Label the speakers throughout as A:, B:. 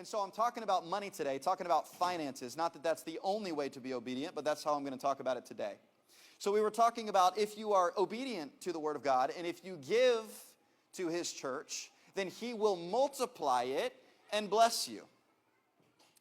A: And so I'm talking about money today, talking about finances. Not that that's the only way to be obedient, but that's how I'm going to talk about it today. So we were talking about if you are obedient to the Word of God, and if you give to His church, then He will multiply it and bless you.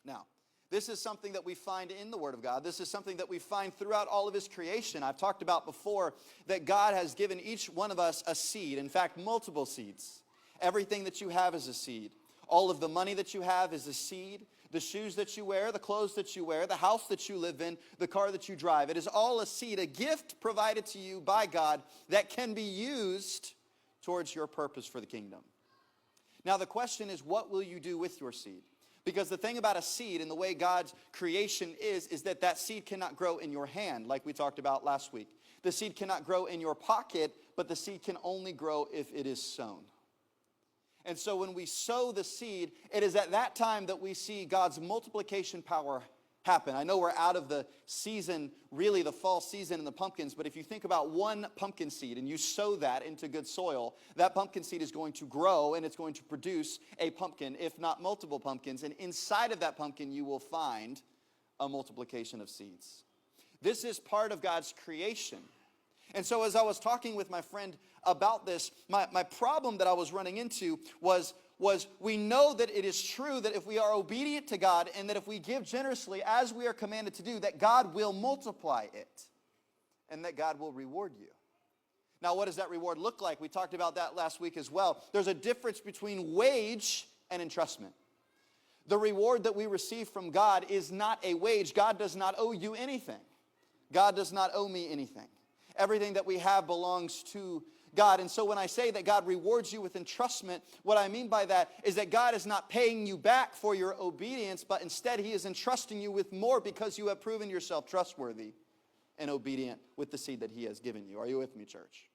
A: Now, this is something that we find in the Word of God. This is something that we find throughout all of His creation. I've talked about before that God has given each one of us a seed. In fact, multiple seeds. Everything that you have is a seed. All of the money that you have is a seed. The shoes that you wear, the clothes that you wear, the house that you live in, the car that you drive. It is all a seed, a gift provided to you by God that can be used towards your purpose for the kingdom. Now the question is, what will you do with your seed? Because the thing about a seed and the way God's creation is that that seed cannot grow in your hand, like we talked about last week. The seed cannot grow in your pocket, but the seed can only grow if it is sown. And so when we sow the seed, it is at that time that we see God's multiplication power happen. I know we're out of the season, really the fall season in the pumpkins, but if you think about one pumpkin seed and you sow that into good soil, that pumpkin seed is going to grow and it's going to produce a pumpkin, if not multiple pumpkins. And inside of that pumpkin, you will find a multiplication of seeds. This is part of God's creation. And so as I was talking with my friend about this, my problem that I was running into was we know that it is true that if we are obedient to God and that if we give generously as we are commanded to do, that God will multiply it and that God will reward you. Now, what does that reward look like? We talked about that last week as well. There's a difference between wage and entrustment. The reward that we receive from God is not a wage. God does not owe you anything. God does not owe me anything. Everything that we have belongs to God. And so when I say that God rewards you with entrustment, what I mean by that is that God is not paying you back for your obedience, but instead He is entrusting you with more because you have proven yourself trustworthy and obedient with the seed that He has given you. Are you with me, church?